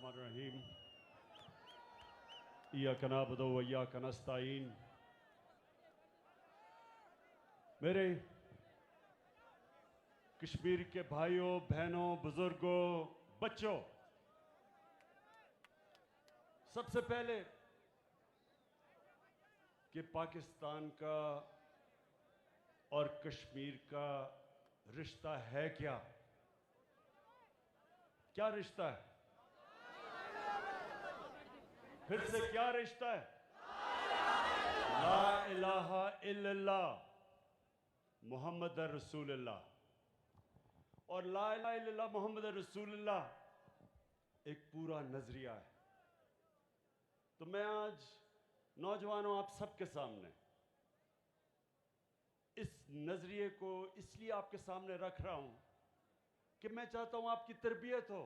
बिस्मिल्लाहिर्रहमानिर्रहीम। इय्याका नअबुदु व इय्याका नस्तईन। मेरे कश्मीर के भाइयों, बहनों, बुजुर्गों, बच्चों, सबसे पहले कि पाकिस्तान का और कश्मीर का रिश्ता है क्या? क्या रिश्ता है? फिर से क्या रिश्ता है? ला इलाहा इल्लल्लाह मोहम्मद रसूलुल्लाह। और ला इलाहा इल्लल्लाह मोहम्मद रसूलुल्लाह एक पूरा नजरिया है। तो मैं आज नौजवानों, आप सबके सामने इस नजरिए को इसलिए आपके सामने रख रहा हूं कि मैं चाहता हूं आपकी तरबियत हो।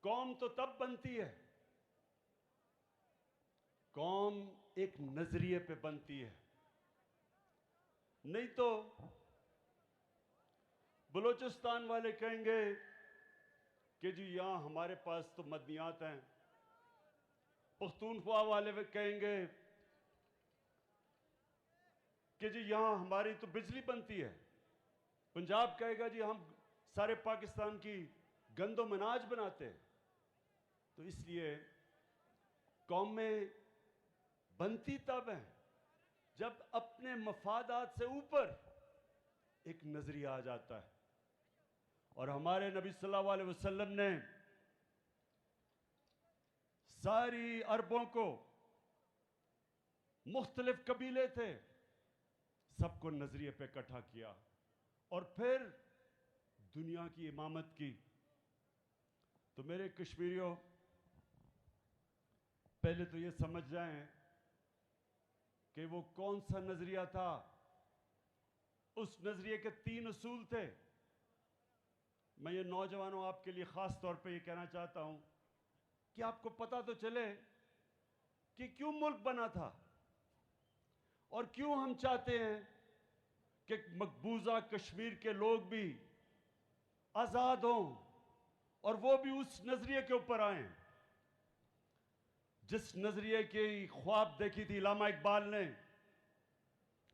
कौम तो तब बनती है, कौम एक नजरिए पे बनती है। नहीं तो बलूचिस्तान वाले कहेंगे कि जी यहां हमारे पास तो मदनियात हैं, पख्तूनख्वा वाले कहेंगे कि जी यहां हमारी तो बिजली बनती है, पंजाब कहेगा जी हम सारे पाकिस्तान की गंदो मनाज बनाते हैं। तो इसलिए कौमें बनती तब है जब अपने मफादात से ऊपर एक नजरिया आ जाता है। और हमारे नबी सल्लल्लाहु अलैहि वसल्लम ने सारी अरबों को, मुख्तलिफ कबीले थे, सबको नजरिए पे इकट्ठा किया और फिर दुनिया की इमामत की। तो मेरे कश्मीरियों, पहले तो ये समझ जाएं कि वो कौन सा नजरिया था। उस नजरिए के 3 उसूल थे। मैं ये नौजवानों आपके लिए खास तौर पे ये कहना चाहता हूं कि आपको पता तो चले कि क्यों मुल्क बना था और क्यों हम चाहते हैं कि मकबूजा कश्मीर के लोग भी आजाद हों और वो भी उस नजरिए के ऊपर आए जिस नजरिए की ख्वाब देखी थी इल्लामा इकबाल ने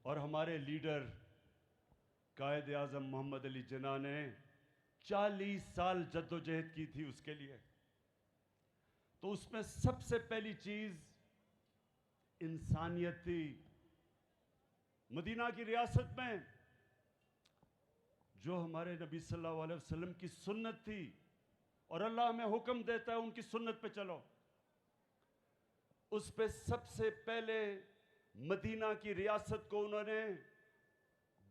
और हमारे लीडर कायद आजम मोहम्मद अली जिन्ना ने 40 साल जद्दोजहद की थी उसके लिए। तो उसमें सबसे पहली चीज इंसानियत थी। मदीना की रियासत में जो हमारे नबी सल्लल्लाहु अलैहि वसल्लम की सुन्नत थी और अल्लाह हमें हुक्म देता है उनकी सुन्नत पे चलो, उस पे सबसे पहले मदीना की रियासत को उन्होंने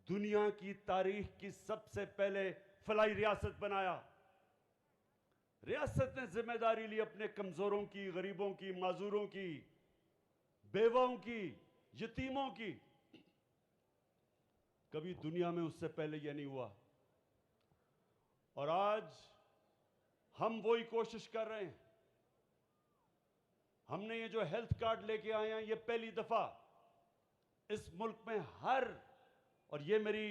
दुनिया की तारीख की सबसे पहले फलाई रियासत बनाया। रियासत ने जिम्मेदारी ली अपने कमजोरों की, गरीबों की, माजूरों की, बेवाओं की, यतीमों की। कभी दुनिया में उससे पहले यह नहीं हुआ। और आज हम वही कोशिश कर रहे हैं। हमने ये जो हेल्थ कार्ड लेके आए हैं, ये पहली दफा इस मुल्क में और ये मेरी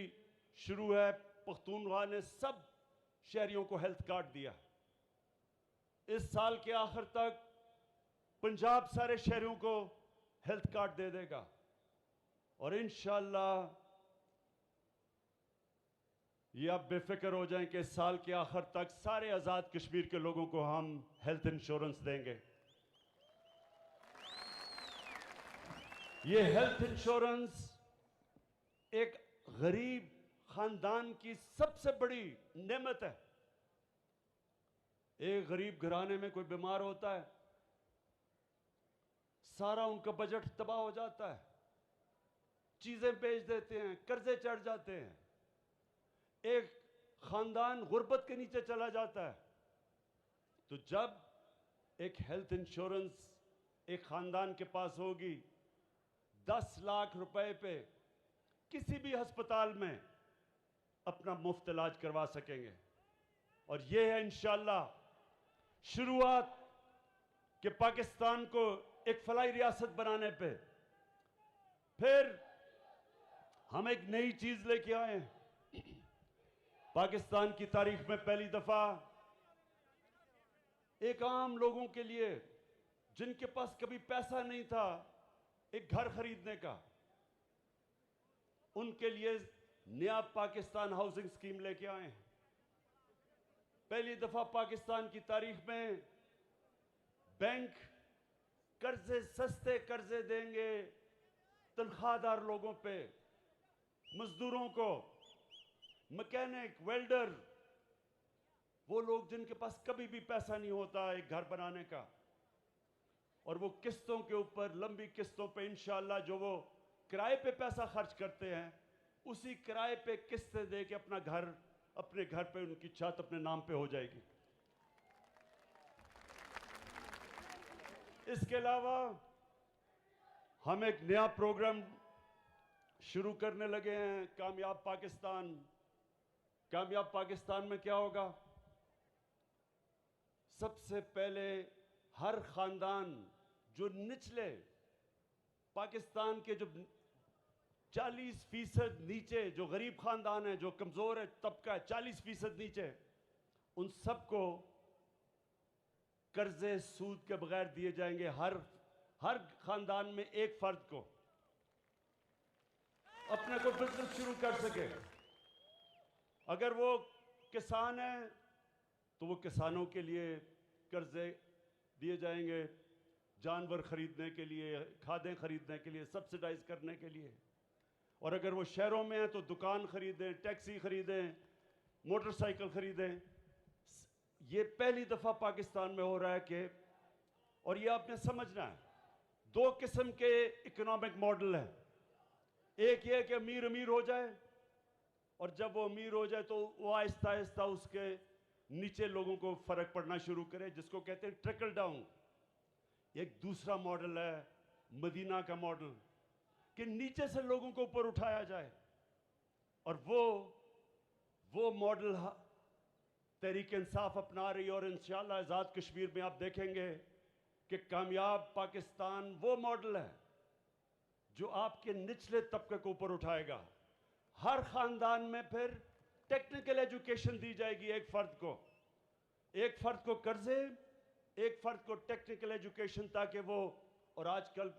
शुरू है, पख्तूनख्वा ने सब शहरियों को हेल्थ कार्ड दिया। इस साल के आखिर तक पंजाब सारे शहरियों को हेल्थ कार्ड दे देगा और इंशाअल्लाह ये आप बेफिक्र हो जाएं कि इस साल के आखिर तक सारे आजाद कश्मीर के लोगों को हम हेल्थ इंश्योरेंस देंगे। ये हेल्थ इंश्योरेंस एक गरीब खानदान की सबसे बड़ी नेमत है। एक गरीब घराने में कोई बीमार होता है, सारा उनका बजट तबाह हो जाता है, चीजें बेच देते हैं, कर्जे चढ़ जाते हैं, एक खानदान गुर्बत के नीचे चला जाता है। तो जब एक हेल्थ इंश्योरेंस एक खानदान के पास होगी, 10 लाख रुपए पे किसी भी अस्पताल में अपना मुफ्त इलाज करवा सकेंगे। और यह है इंशाअल्लाह शुरुआत कि पाकिस्तान को एक फलाई रियासत बनाने पे। फिर हम एक नई चीज लेके आए हैं। पाकिस्तान की तारीख में पहली दफा एक आम लोगों के लिए जिनके पास कभी पैसा नहीं था एक घर खरीदने का, उनके लिए नया पाकिस्तान हाउसिंग स्कीम लेके आए हैं। पहली दफा पाकिस्तान की तारीख में बैंक कर्जे, सस्ते कर्जे देंगे तनख्वाहदार लोगों पे, मजदूरों को, मैकेनिक, वेल्डर, वो लोग जिनके पास कभी भी पैसा नहीं होता एक घर बनाने का, और वो किस्तों के ऊपर, लंबी किस्तों पे इंशाअल्लाह जो वो किराए पे पैसा खर्च करते हैं, उसी किराए पे किस्तें दे के अपना घर, अपने घर पे उनकी छत अपने नाम पे हो जाएगी। इसके अलावा हम एक नया प्रोग्राम शुरू करने लगे हैं, कामयाब पाकिस्तान। कामयाब पाकिस्तान में क्या होगा? सबसे पहले हर खानदान जो निचले पाकिस्तान के जो 40% नीचे जो गरीब खानदान है, जो कमजोर है तबका, 40% नीचे, उन सबको कर्जे सूद के बगैर दिए जाएंगे। हर खानदान में एक फर्द को अपने को बिजनेस शुरू कर सके। अगर वो किसान है तो वो किसानों के लिए कर्जे दिए जाएंगे, जानवर खरीदने के लिए, खादें खरीदने के लिए, सब्सिडाइज करने के लिए। और अगर वो शहरों में है तो दुकान खरीदें, टैक्सी खरीदें, मोटरसाइकिल खरीदें। ये पहली दफा पाकिस्तान में हो रहा है कि, और ये आपने समझना है, दो किस्म के इकोनॉमिक मॉडल हैं। एक ये कि अमीर अमीर हो जाए, और जब वो अमीर हो जाए तो वो आहिस्ता आहिस्ता उसके नीचे लोगों को फर्क पड़ना शुरू करे, जिसको कहते हैं ट्रिकल डाउन। एक दूसरा मॉडल है मदीना का मॉडल, कि नीचे से लोगों को ऊपर उठाया जाए। और वो मॉडल तहरीक इंसाफ अपना रही है, और इंशाअल्लाह आज़ाद कश्मीर में आप देखेंगे कि कामयाब पाकिस्तान वो मॉडल है जो आपके निचले तबके को ऊपर उठाएगा। हर खानदान में फिर टेक्निकल एजुकेशन दी जाएगी, एक फर्द को कर्जे, एक फर्द को टेक्निकल एजुकेशन, ताकि वो, और आजकल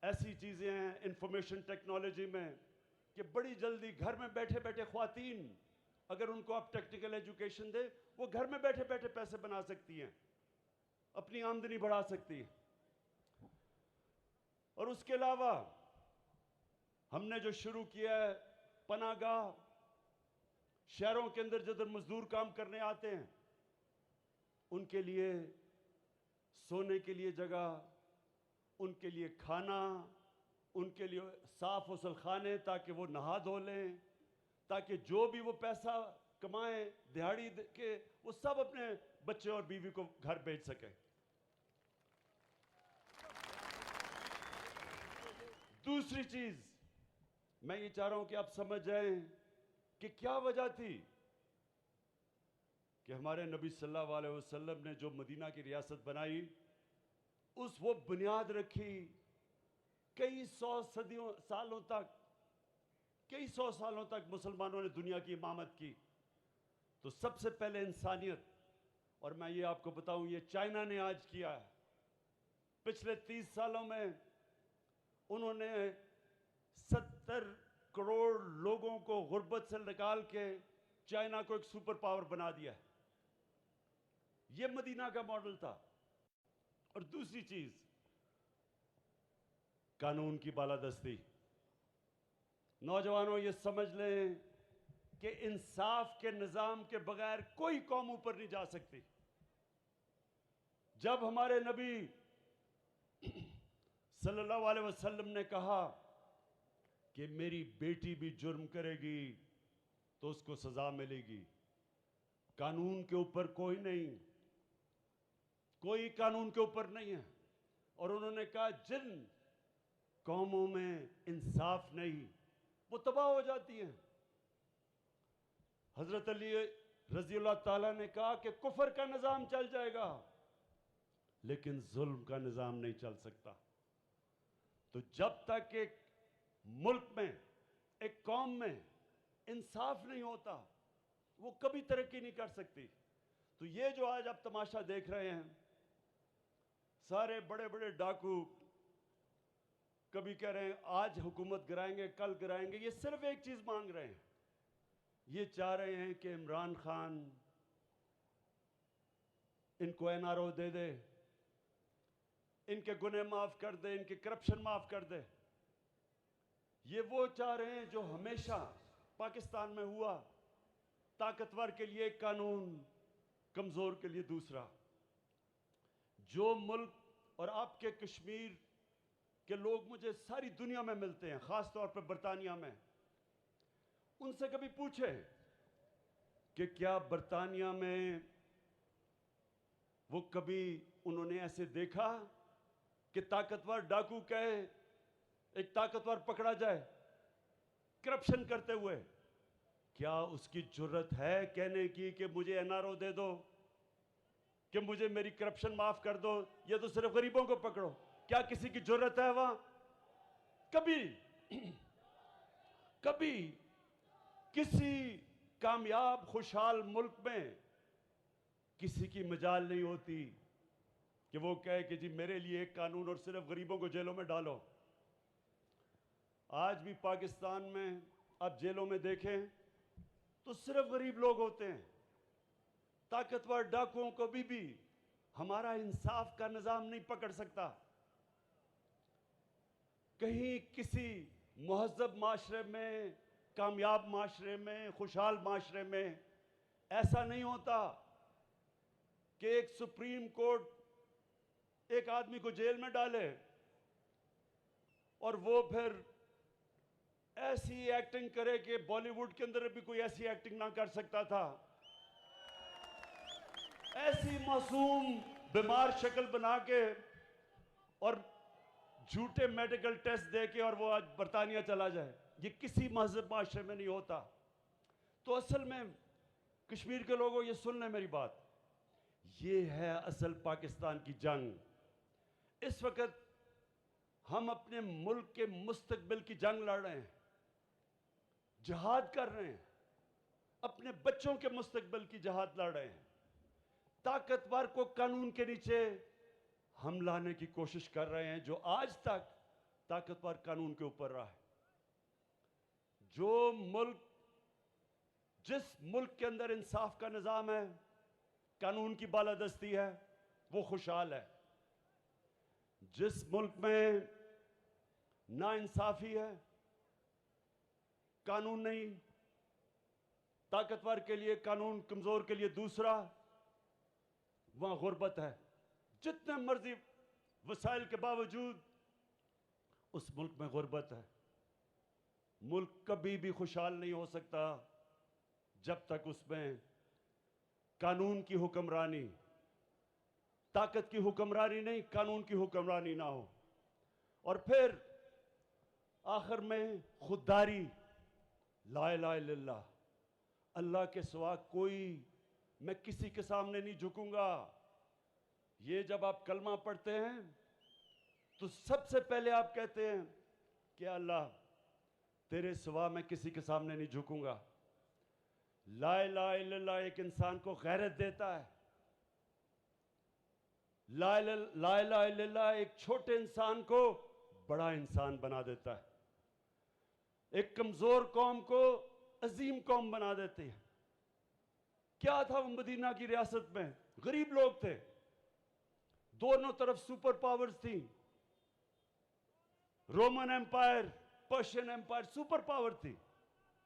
ऐसी चीजें हैं इंफॉर्मेशन टेक्नोलॉजी में कि बड़ी जल्दी घर में बैठे बैठे ख्वातीन, अगर उनको आप टेक्निकल एजुकेशन दे, वो घर में बैठे बैठे पैसे बना सकती हैं, अपनी आमदनी बढ़ा सकती हैं। और उसके अलावा हमने जो शुरू किया है पनागाह, शहरों के अंदर जिधर मजदूर काम करने आते हैं उनके लिए सोने के लिए जगह, उनके लिए खाना, उनके लिए साफ गसल खाने, ताकि वो नहा धो लें, ताकि जो भी वो पैसा कमाएं दिहाड़ी के, वो सब अपने बच्चे और बीवी को घर भेज सकें। दूसरी चीज मैं ये चाह रहा हूं कि आप समझ जाएं कि क्या वजह थी कि हमारे नबी सल्लल्लाहु अलैहि वसल्लम ने जो मदीना की रियासत बनाई, वो बुनियाद रखी कई सौ सालों तक मुसलमानों ने दुनिया की इमामत की। तो सबसे पहले इंसानियत, और मैं ये आपको बताऊं, ये चाइना ने आज किया है। पिछले 30 सालों में उन्होंने 70 करोड़ लोगों को गुर्बत से निकाल के चाइना को एक सुपर पावर बना दिया है। ये मदीना का मॉडल था। और दूसरी चीज, कानून की बालादस्ती। नौजवानों ये समझ लें कि इंसाफ के निजाम के बगैर कोई कौम ऊपर नहीं जा सकती। जब हमारे नबी सल्लल्लाहु अलैहि वसल्लम ने कहा कि मेरी बेटी भी जुर्म करेगी तो उसको सजा मिलेगी, कानून के ऊपर कोई कानून के ऊपर नहीं है। और उन्होंने कहा जिन कौमों में इंसाफ नहीं वो तबाह हो जाती हैं। हजरत अली रज़ियल्लाहु ताला ने कहा कि कुफर का निजाम चल जाएगा लेकिन जुल्म का निजाम नहीं चल सकता। तो जब तक एक मुल्क में, एक कौम में इंसाफ नहीं होता वो कभी तरक्की नहीं कर सकती। तो ये जो आज आप तमाशा देख रहे हैं, सारे बड़े बड़े डाकू कभी कह रहे हैं आज हुकूमत गिराएंगे, कल गिराएंगे, ये सिर्फ एक चीज मांग रहे हैं। ये चाह रहे हैं कि इमरान खान इनको एनआरओ दे दे, इनके गुने माफ कर दे, इनके करप्शन माफ कर दे। ये वो चाह रहे हैं जो हमेशा पाकिस्तान में हुआ, ताकतवर के लिए एक कानून, कमजोर के लिए दूसरा। जो मुल्क और आपके कश्मीर के लोग मुझे सारी दुनिया में मिलते हैं, खास तौर पर बरतानिया में, उनसे कभी पूछे कि क्या बरतानिया में वो कभी उन्होंने ऐसे देखा कि ताकतवर डाकू कहे एक ताकतवर पकड़ा जाए करप्शन करते हुए? क्या उसकी जुर्रत है कहने की कि मुझे एनआरओ दे दो, कि मुझे मेरी करप्शन माफ कर दो, ये तो सिर्फ गरीबों को पकड़ो? क्या किसी की जुर्रत है वहां? कभी कभी किसी कामयाब खुशहाल मुल्क में किसी की मजाल नहीं होती कि वो कहे कि जी मेरे लिए एक कानून और सिर्फ गरीबों को जेलों में डालो। आज भी पाकिस्तान में आप जेलों में देखें तो सिर्फ गरीब लोग होते हैं। ताकतवर डाकुओं को भी हमारा इंसाफ का निजाम नहीं पकड़ सकता। कहीं किसी मुहज़्ज़ब माशरे में, कामयाब माशरे में, खुशहाल माशरे में ऐसा नहीं होता कि एक सुप्रीम कोर्ट एक आदमी को जेल में डाले और वो फिर ऐसी एक्टिंग करे कि बॉलीवुड के अंदर भी कोई ऐसी एक्टिंग ना कर सकता था। ऐसी मासूम बीमार शक्ल बना के और झूठे मेडिकल टेस्ट दे के और वो आज बरतानिया चला जाए, ये किसी मजहब माशरे में नहीं होता। तो असल में कश्मीर के लोगों, ये सुन लें मेरी बात, ये है असल पाकिस्तान की जंग। इस वक्त हम अपने मुल्क के मुस्तकबिल की जंग लड़ रहे हैं, जिहाद कर रहे हैं, अपने बच्चों के मुस्तकबिल की जिहाद लड़ रहे हैं। ताकतवर को कानून के नीचे हम लाने की कोशिश कर रहे हैं, जो आज तक ताकतवर कानून के ऊपर रहा है। जिस मुल्क के अंदर इंसाफ का निजाम है, कानून की बालादस्ती है, वो खुशहाल है। जिस मुल्क में नाइंसाफी है, कानून नहीं, ताकतवर के लिए कानून, कमजोर के लिए दूसरा, वहां गुर्बत है। जितने मर्जी वसाइल के बावजूद उस मुल्क में गुर्बत है। मुल्क कभी भी खुशहाल नहीं हो सकता जब तक उसमें कानून की हुक्मरानी, ताकत की हुक्मरानी नहीं, कानून की हुक्मरानी ना हो। और फिर आखिर में खुददारी, ला इलाहा इल्लल्लाह, अल्लाह के सिवा कोई, मैं किसी के सामने नहीं झुकूंगा। ये जब आप कलमा पढ़ते हैं तो सबसे पहले आप कहते हैं कि अल्लाह तेरे सिवा मैं किसी के सामने नहीं झुकूंगा। ला इलाहा इल्लल्लाह एक इंसान को गैरत देता है। ला इलाहा इल्लल्लाह एक छोटे इंसान को बड़ा इंसान बना देता है, एक कमजोर कौम को अजीम कौम बना देती है। क्या था वो मदीना की रियासत में? गरीब लोग थे, दोनों तरफ सुपर पावर्स थी। Roman empire, Persian empire, super power थी,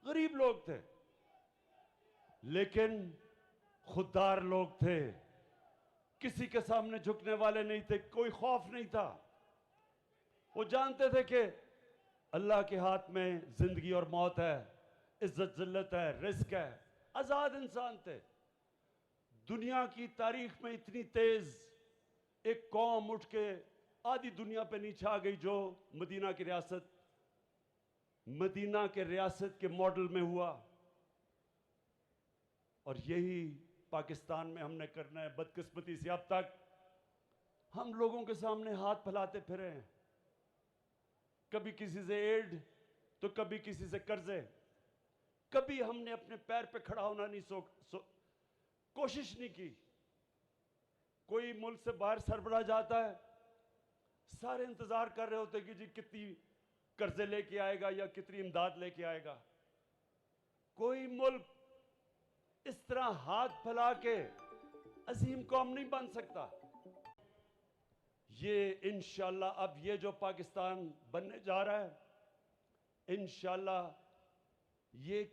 गरीब लोग थे, लेकिन खुददार लोग थे, किसी के सामने झुकने वाले नहीं थे, कोई खौफ नहीं था। वो जानते थे कि अल्लाह के हाथ में जिंदगी और मौत है, इज्जत जिल्लत है, रिस्क है। आजाद इंसान थे। दुनिया की तारीख में इतनी तेज एक कौम उठ के आधी दुनिया पे नीचे आ गई जो मदीना की रियासत के मॉडल में हुआ। और यही पाकिस्तान में हमने करना है। बदकिस्मती से अब तक हम लोगों के सामने हाथ फैलाते फिरे हैं, कभी किसी से एड तो कभी किसी से कर्जे। कभी हमने अपने पैर पे खड़ा होना नहीं कोशिश नहीं की। कोई मुल्क से बाहर सरबराह जाता है, सारे इंतजार कर रहे होते कि जी कितनी कर्जे लेके आएगा या कितनी इमदाद लेके आएगा। कोई मुल्क इस तरह हाथ फैला के अजीम कौम नहीं बन सकता। ये इंशाअल्लाह अब ये जो पाकिस्तान बनने जा रहा है, इंशाअल्लाह ये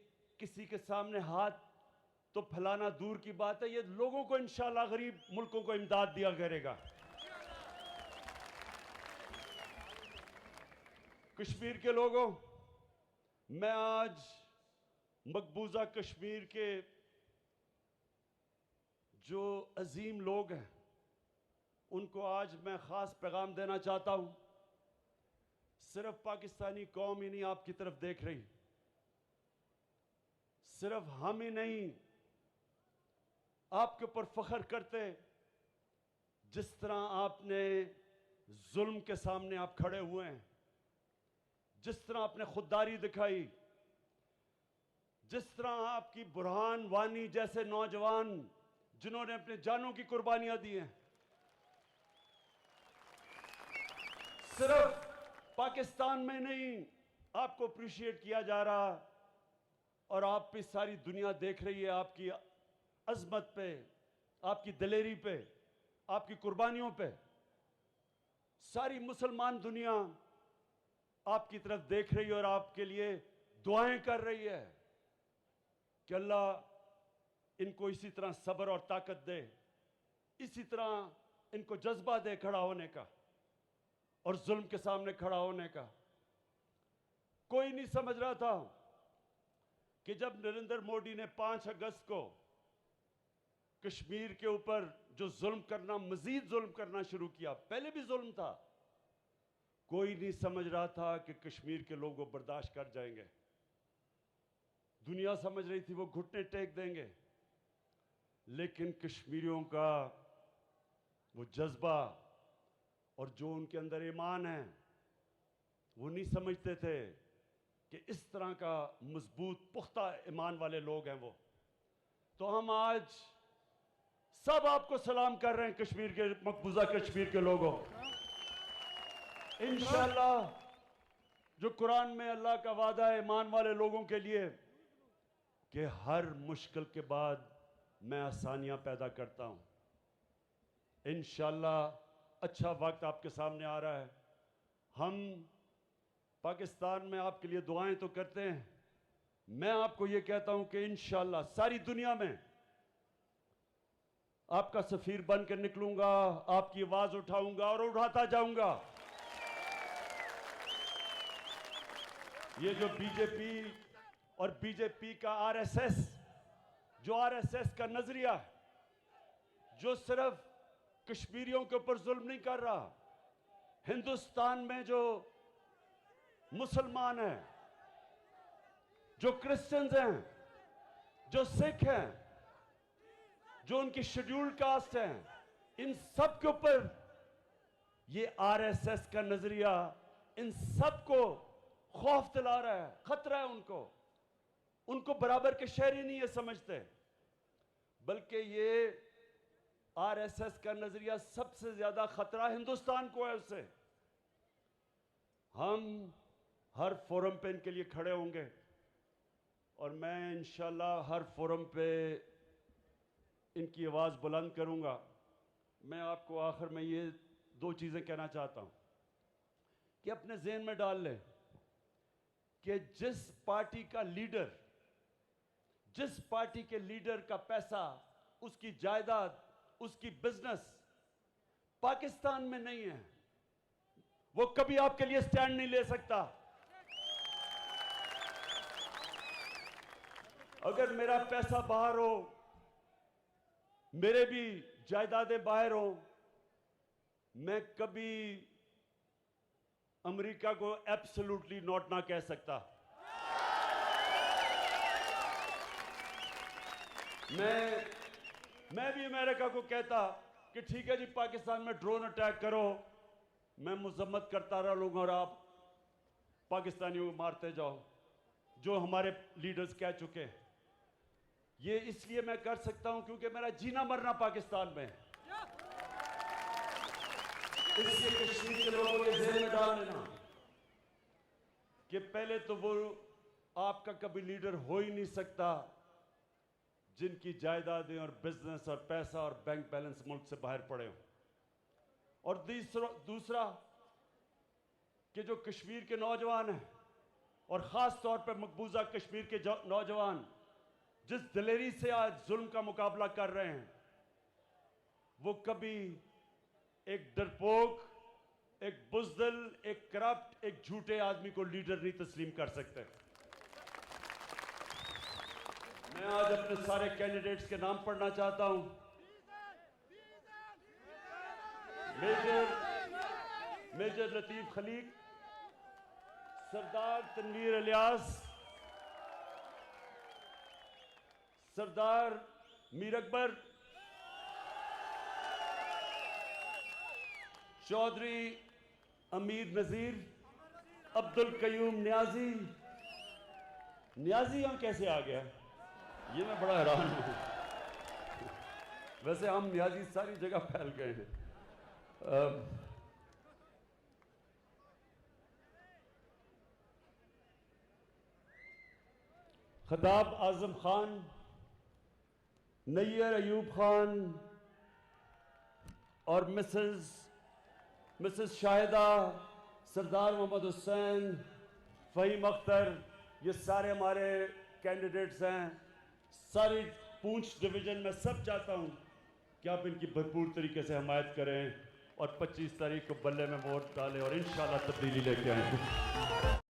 किसी के सामने हाथ तो फैलाना दूर की बात है, ये लोगों को इंशाअल्लाह गरीब मुल्कों को इमदाद दिया करेगा। कश्मीर के लोगों, मैं आज मकबूजा कश्मीर के जो अजीम लोग हैं उनको आज मैं ख़ास पैगाम देना चाहता हूं। सिर्फ पाकिस्तानी कौम ही नहीं आपकी तरफ देख रही, सिर्फ हम ही नहीं आपके ऊपर फख्र करते। जिस तरह आपने जुल्म के सामने आप खड़े हुए हैं, जिस तरह आपने खुददारी दिखाई, जिस तरह आपकी बुरहान वानी जैसे नौजवान जिन्होंने अपने जानों की कुर्बानियां दी हैं, सिर्फ पाकिस्तान में नहीं आपको अप्रिशिएट किया जा रहा और आप पे सारी दुनिया देख रही है आपकी अजमत पे, आपकी दिलेरी पे, आपकी कुर्बानियों पे। सारी मुसलमान दुनिया आपकी तरफ देख रही है और आपके लिए दुआएं कर रही है कि अल्लाह इनको इसी तरह सब्र और ताकत दे, इसी तरह इनको जज्बा दे खड़ा होने का और जुल्म के सामने खड़ा होने का। कोई नहीं समझ रहा था कि जब नरेंद्र मोदी ने 5 अगस्त को कश्मीर के ऊपर जो जुल्म करना, मजीद जुल्म करना शुरू किया, पहले भी जुल्म था, कोई नहीं समझ रहा था कि कश्मीर के लोग वो बर्दाश्त कर जाएंगे। दुनिया समझ रही थी वो घुटने टेक देंगे, लेकिन कश्मीरियों का वो जज्बा और जो उनके अंदर ईमान है, वो नहीं समझते थे कि इस तरह का मजबूत पुख्ता ईमान वाले लोग हैं वो। तो हम आज सब आपको सलाम कर रहे हैं कश्मीर के, मकबूजा कश्मीर के लोगों। इंशाअल्लाह जो कुरान में अल्लाह का वादा है ईमान वाले लोगों के लिए कि हर मुश्किल के बाद मैं आसानियां पैदा करता हूं। इंशाअल्लाह अच्छा वक्त आपके सामने आ रहा है। हम पाकिस्तान में आपके लिए दुआएं तो करते हैं, मैं आपको ये कहता हूं कि इंशाअल्लाह सारी दुनिया में आपका सफीर बन कर निकलूंगा, आपकी आवाज उठाऊंगा और उठाता जाऊंगा। ये जो बीजेपी और बीजेपी का आरएसएस, जो आरएसएस का नजरिया है, जो सिर्फ कश्मीरियों के ऊपर जुल्म नहीं कर रहा, हिंदुस्तान में जो मुसलमान हैं, जो क्रिश्चियंस हैं, जो सिख हैं, जो उनकी शेड्यूल्ड कास्ट हैं, इन सब के ऊपर ये आरएसएस का नजरिया इन सब को खौफ दिला रहा है, खतरा है उनको। उनको बराबर के शहरी नहीं ये समझते, बल्कि ये आरएसएस का नजरिया सबसे ज्यादा खतरा हिंदुस्तान को है उससे। हम हर फोरम पे इनके लिए खड़े होंगे और मैं इंशाल्लाह हर फोरम पे इनकी आवाज़ बुलंद करूंगा। मैं आपको आखिर में ये 2 चीज़ें कहना चाहता हूं कि अपने ज़हन में डाल लें कि जिस पार्टी के लीडर का पैसा, उसकी जायदाद, उसकी बिजनेस पाकिस्तान में नहीं है, वो कभी आपके लिए स्टैंड नहीं ले सकता। अगर मेरा पैसा बाहर हो, मेरे भी जायदादें बाहर हो, मैं कभी अमेरिका को एब्सोल्युटली नॉट ना कह सकता। मैं भी अमेरिका को कहता कि ठीक है जी, पाकिस्तान में ड्रोन अटैक करो, मैं मजम्मत करता रहा लूंगा और आप पाकिस्तानियों को मारते जाओ, जो हमारे लीडर्स कह चुके हैं। ये इसलिए मैं कर सकता हूं क्योंकि मेरा जीना मरना पाकिस्तान में है। इसलिए कश्मीर के लोगों के ज़हन में डाल लेना कि पहले तो वो आपका कभी लीडर हो ही नहीं सकता जिनकी जायदादें और बिजनेस और पैसा और बैंक बैलेंस मुल्क से बाहर पड़े हो। और दूसरा कि जो कश्मीर के नौजवान हैं और ख़ास तौर पर मकबूजा कश्मीर के नौजवान जिस दिलेरी से आज जुल्म का मुकाबला कर रहे हैं, वो कभी एक डरपोक, एक बुज़दिल, एक करप्ट, एक झूठे आदमी को लीडर नहीं तस्लीम कर सकते। मैं आज अपने सारे कैंडिडेट्स के नाम पढ़ना चाहता हूं। मेजर लतीफ खलीक, सरदार तनवीर इलियास, सरदार मीर अकबर, चौधरी अमीर नजीर, अब्दुल कयूम न्याजी। न्याजी यहां कैसे आ गया, ये मैं बड़ा हैरान हूं। वैसे हम न्याजी सारी जगह फैल गए हैं। खताब आजम खान, नैयर अयूब खान और मिसेस शाहिदा, सरदार मोहम्मद हुसैन, फ़हीम अख्तर, ये सारे हमारे कैंडिडेट्स हैं। सारी पूंछ डिवीज़न में सब चाहता हूं कि आप इनकी भरपूर तरीके से हमायत करें और 25 तारीख को बल्ले में वोट डालें और इंशाल्लाह तब्दीली लेके आएं।